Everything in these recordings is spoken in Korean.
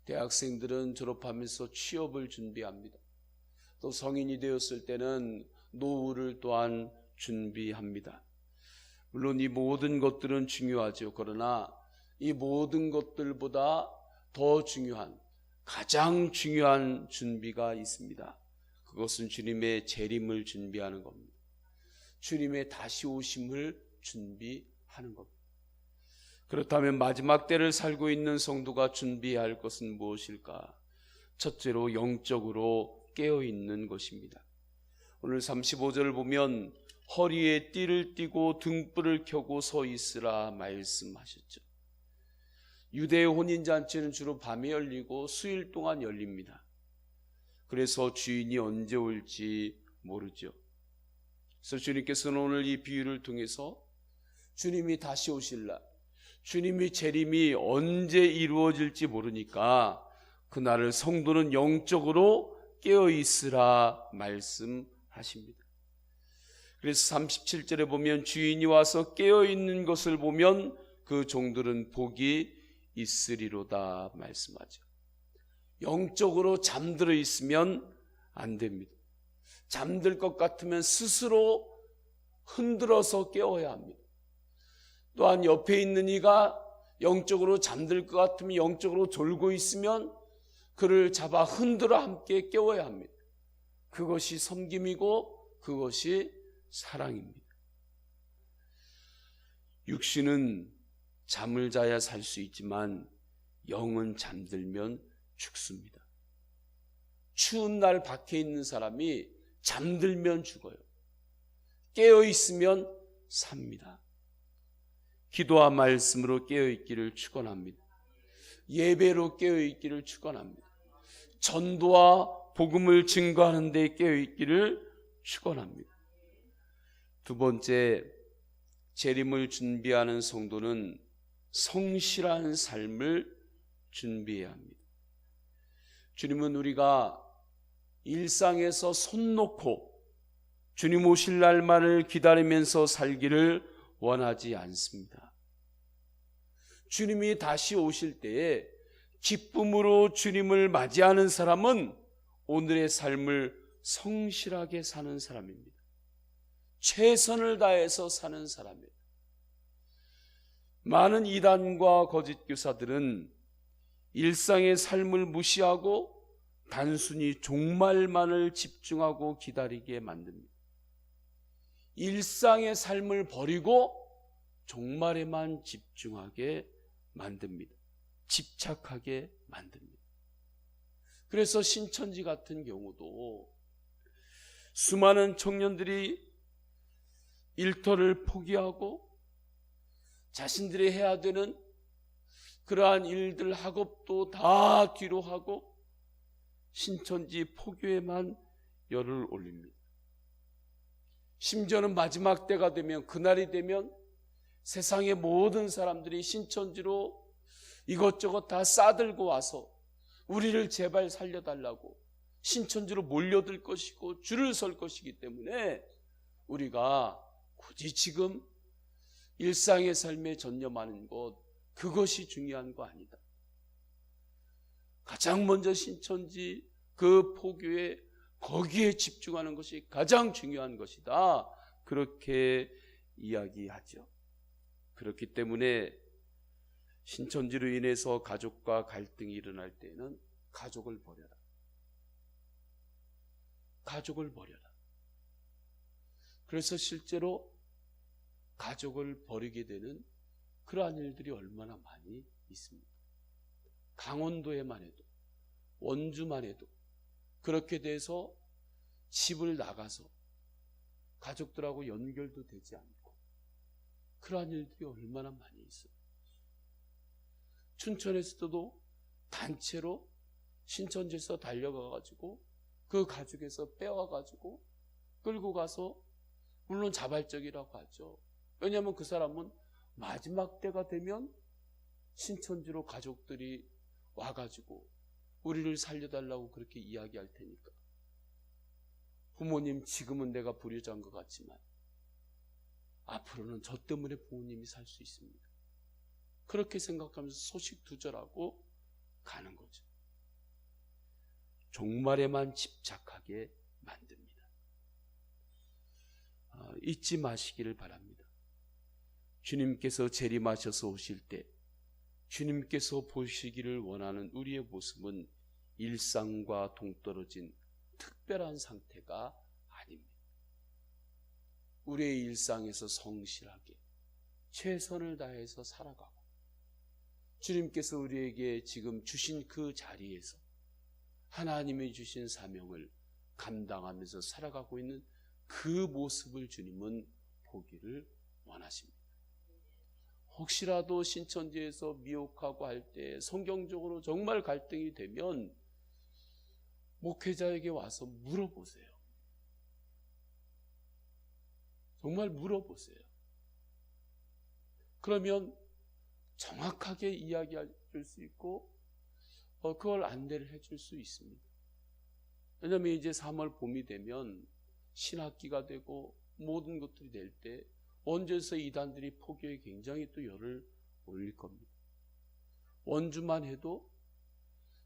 대학생들은 졸업하면서 취업을 준비합니다. 또 성인이 되었을 때는 노후를 또한 준비합니다. 물론 이 모든 것들은 중요하죠. 그러나 이 모든 것들보다 더 중요한, 가장 중요한 준비가 있습니다. 그것은 주님의 재림을 준비하는 겁니다. 주님의 다시 오심을 준비하는 겁니다. 그렇다면 마지막 때를 살고 있는 성도가 준비해야 할 것은 무엇일까? 첫째로 영적으로 깨어있는 것입니다. 오늘 35절을 보면 허리에 띠를 띠고 등불을 켜고 서 있으라 말씀하셨죠. 유대의 혼인잔치는 주로 밤에 열리고 수일 동안 열립니다. 그래서 주인이 언제 올지 모르죠. 그래서 주님께서는 오늘 이 비유를 통해서 주님이 다시 오실 날, 주님의 재림이 언제 이루어질지 모르니까 그날을 성도는 영적으로 깨어있으라 말씀하십니다. 그래서 37절에 보면 주인이 와서 깨어있는 것을 보면 그 종들은 복이 있으리로다 말씀하죠. 영적으로 잠들어 있으면 안 됩니다. 잠들 것 같으면 스스로 흔들어서 깨워야 합니다. 또한 옆에 있는 이가 영적으로 잠들 것 같으면, 영적으로 졸고 있으면 그를 잡아 흔들어 함께 깨워야 합니다. 그것이 섬김이고 그것이 사랑입니다. 육신은 잠을 자야 살 수 있지만 영은 잠들면 죽습니다. 추운 날 밖에 있는 사람이 잠들면 죽어요. 깨어 있으면 삽니다. 기도와 말씀으로 깨어 있기를 축원합니다. 예배로 깨어 있기를 축원합니다. 전도와 복음을 증거하는 데 깨어 있기를 축원합니다. 두 번째, 재림을 준비하는 성도는 성실한 삶을 준비해야 합니다. 주님은 우리가 일상에서 손 놓고 주님 오실 날만을 기다리면서 살기를 원하지 않습니다. 주님이 다시 오실 때에 기쁨으로 주님을 맞이하는 사람은 오늘의 삶을 성실하게 사는 사람입니다. 최선을 다해서 사는 사람이에요. 많은 이단과 거짓 교사들은 일상의 삶을 무시하고 단순히 종말만을 집중하고 기다리게 만듭니다. 일상의 삶을 버리고 종말에만 집중하게 만듭니다. 집착하게 만듭니다. 그래서 신천지 같은 경우도 수많은 청년들이 일터를 포기하고 자신들이 해야 되는 그러한 일들, 학업도 다 뒤로 하고 신천지 포교에만 열을 올립니다. 심지어는 마지막 때가 되면, 그날이 되면 세상의 모든 사람들이 신천지로 이것저것 다 싸들고 와서 우리를 제발 살려달라고 신천지로 몰려들 것이고 줄을 설 것이기 때문에 우리가 굳이 지금 일상의 삶에 전념하는 것, 그것이 중요한 거 아니다. 가장 먼저 신천지 그 포교에, 거기에 집중하는 것이 가장 중요한 것이다. 그렇게 이야기하죠. 그렇기 때문에 신천지로 인해서 가족과 갈등이 일어날 때는 가족을 버려라. 가족을 버려라. 그래서 실제로 가족을 버리게 되는 그러한 일들이 얼마나 많이 있습니다. 강원도에만 해도, 원주만 해도 그렇게 돼서 집을 나가서 가족들하고 연결도 되지 않고 그러한 일들이 얼마나 많이 있어요. 춘천에서도 단체로 신천지에서 달려가가지고 그 가족에서 빼와가지고 끌고 가서, 물론 자발적이라고 하죠. 왜냐하면 그 사람은 마지막 때가 되면 신천지로 가족들이 와가지고 우리를 살려달라고 그렇게 이야기할 테니까, 부모님 지금은 내가 불효자인 것 같지만 앞으로는 저 때문에 부모님이 살 수 있습니다. 그렇게 생각하면서 소식두절하고 가는 거죠. 종말에만 집착하게 만듭니다. 잊지 마시기를 바랍니다. 주님께서 재림하셔서 오실 때 주님께서 보시기를 원하는 우리의 모습은 일상과 동떨어진 특별한 상태가 아닙니다. 우리의 일상에서 성실하게 최선을 다해서 살아가고 주님께서 우리에게 지금 주신 그 자리에서 하나님이 주신 사명을 감당하면서 살아가고 있는 그 모습을 주님은 보기를 원하십니다. 혹시라도 신천지에서 미혹하고 할 때 성경적으로 정말 갈등이 되면 목회자에게 와서 물어보세요. 정말 물어보세요. 그러면 정확하게 이야기해 줄 수 있고 그걸 안내를 해줄 수 있습니다. 왜냐하면 이제 3월 봄이 되면 신학기가 되고 모든 것들이 될 때 원주에서 이단들이 포교에 굉장히 또 열을 올릴 겁니다. 원주만 해도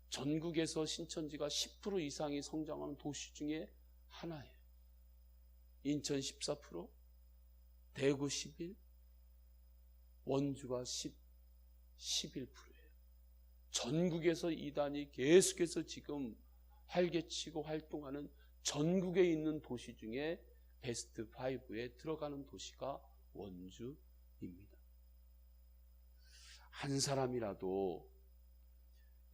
전국에서 신천지가 10% 이상이 성장하는 도시 중에 하나예요. 인천 14%, 대구 11%, 원주가 11%예요. 전국에서 이단이 계속해서 지금 활개치고 활동하는 전국에 있는 도시 중에 베스트 5에 들어가는 도시가 원주입니다. 한 사람이라도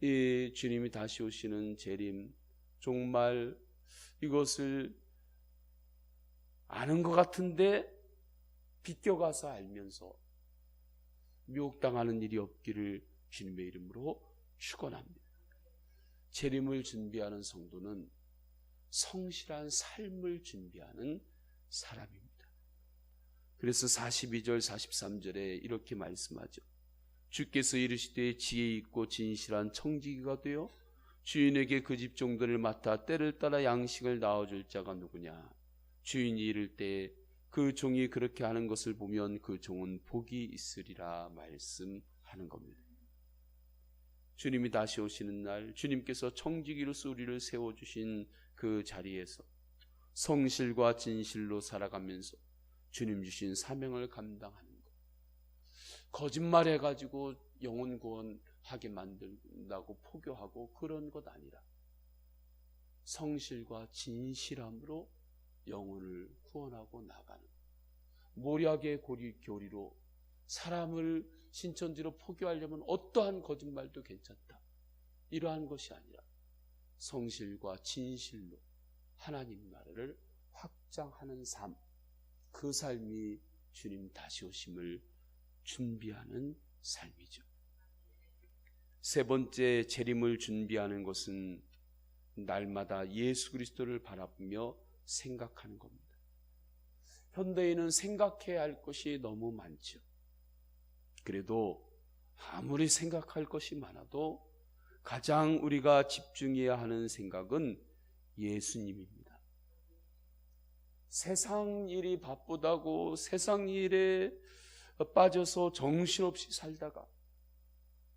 이 주님이 다시 오시는 재림, 정말 이것을 아는 것 같은데 비껴가서 알면서 미혹당하는 일이 없기를 주님의 이름으로 축원합니다. 재림을 준비하는 성도는 성실한 삶을 준비하는 사람입니다. 그래서 42절 43절에 이렇게 말씀하죠. 주께서 이르시되 지혜 있고 진실한 청지기가 되어 주인에게 그 집 종들을 맡아 때를 따라 양식을 낳아줄 자가 누구냐. 주인이 이를 때 그 종이 그렇게 하는 것을 보면 그 종은 복이 있으리라 말씀하는 겁니다. 주님이 다시 오시는 날 주님께서 청지기로서 우리를 세워주신 그 자리에서 성실과 진실로 살아가면서 주님 주신 사명을 감당하는 것. 거짓말해가지고 영혼 구원하게 만든다고 포교하고 그런 것 아니라 성실과 진실함으로 영혼을 구원하고 나가는 모략의 교리로 사람을 신천지로 포교하려면 어떠한 거짓말도 괜찮다. 이러한 것이 아니라 성실과 진실로 하나님 나라를 확장하는 삶, 그 삶이 주님 다시 오심을 준비하는 삶이죠. 세 번째 재림을 준비하는 것은 날마다 예수 그리스도를 바라보며 생각하는 겁니다. 현대인은 생각해야 할 것이 너무 많죠. 그래도 아무리 생각할 것이 많아도 가장 우리가 집중해야 하는 생각은 예수님입니다. 세상 일이 바쁘다고 세상 일에 빠져서 정신없이 살다가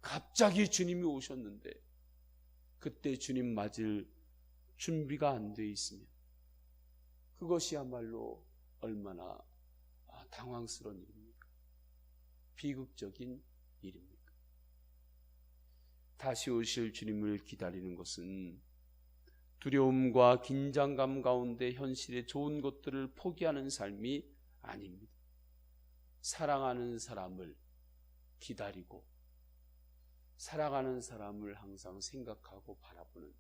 갑자기 주님이 오셨는데 그때 주님 맞을 준비가 안 돼 있으면 그것이야말로 얼마나 당황스러운 일입니까? 비극적인 일입니까? 다시 오실 주님을 기다리는 것은 두려움과 긴장감 가운데 현실의 좋은 것들을 포기하는 삶이 아닙니다. 사랑하는 사람을 기다리고 사랑하는 사람을 항상 생각하고 바라보는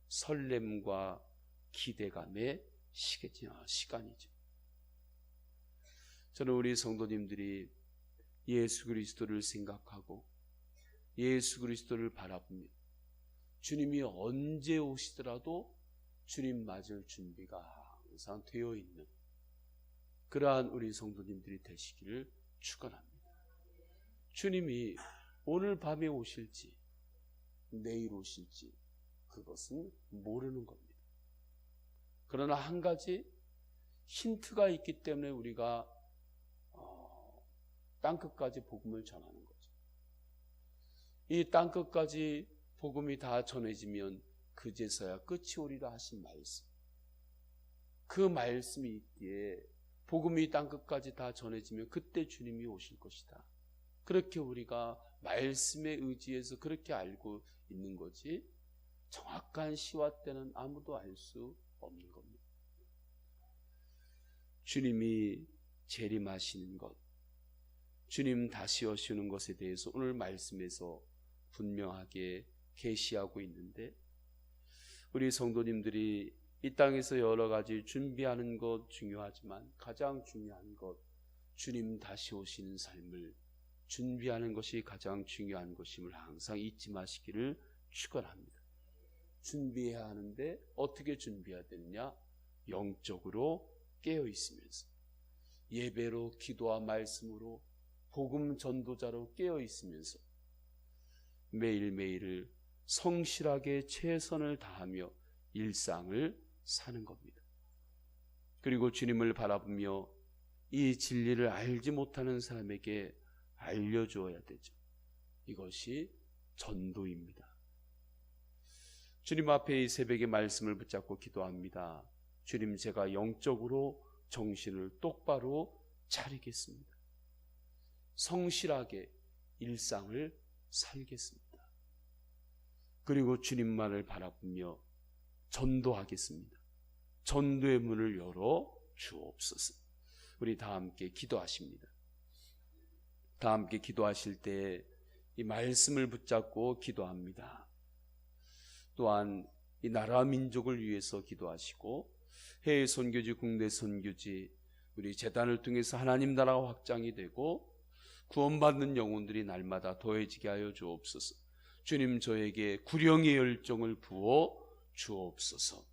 설렘과 기대감의 시간이죠. 저는 우리 성도님들이 예수 그리스도를 생각하고 예수 그리스도를 바라보며 주님이 언제 오시더라도 주님 맞을 준비가 항상 되어 있는 그러한 우리 성도님들이 되시기를 축원합니다. 주님이 오늘 밤에 오실지 내일 오실지 그것은 모르는 겁니다. 그러나 한 가지 힌트가 있기 때문에 우리가 땅끝까지 복음을 전하는 거죠. 이 땅끝까지 복음이 다 전해지면 그제서야 끝이 오리라 하신 말씀, 그 말씀이 있기에 복음이 땅끝까지 다 전해지면 그때 주님이 오실 것이다. 그렇게 우리가 말씀에 의지해서 그렇게 알고 있는 거지, 정확한 시와 때는 아무도 알 수 없는 겁니다. 주님이 재림하시는 것, 주님 다시 오시는 것에 대해서 오늘 말씀에서 분명하게 계시하고 있는데, 우리 성도님들이 이 땅에서 여러 가지 준비하는 것 중요하지만 가장 중요한 것, 주님 다시 오시는 삶을 준비하는 것이 가장 중요한 것임을 항상 잊지 마시기를 축원합니다. 준비해야 하는데 어떻게 준비해야 되느냐? 영적으로 깨어 있으면서, 예배로, 기도와 말씀으로, 복음 전도자로 깨어 있으면서 매일매일을 성실하게 최선을 다하며 일상을 사는 겁니다. 그리고 주님을 바라보며 이 진리를 알지 못하는 사람에게 알려주어야 되죠. 이것이 전도입니다. 주님 앞에 이 새벽에 말씀을 붙잡고 기도합니다. 주님, 제가 영적으로 정신을 똑바로 차리겠습니다. 성실하게 일상을 살겠습니다. 그리고 주님만을 바라보며 전도하겠습니다. 전도의 문을 열어 주옵소서. 우리 다 함께 기도하십니다. 다 함께 기도하실 때 이 말씀을 붙잡고 기도합니다. 또한 이 나라 민족을 위해서 기도하시고, 해외 선교지, 국내 선교지, 우리 재단을 통해서 하나님 나라가 확장이 되고 구원받는 영혼들이 날마다 더해지게 하여 주옵소서. 주님, 저에게 구령의 열정을 부어 주옵소서.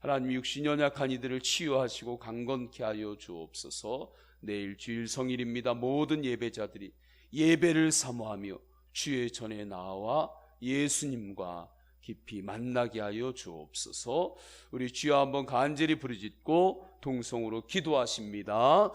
하나님, 육신 연약한 이들을 치유하시고 강건케 하여 주옵소서. 내일 주일 성일입니다. 모든 예배자들이 예배를 사모하며 주의 전에 나와 예수님과 깊이 만나게 하여 주옵소서. 우리 주여 한번 간절히 부르짖고 동성으로 기도하십니다.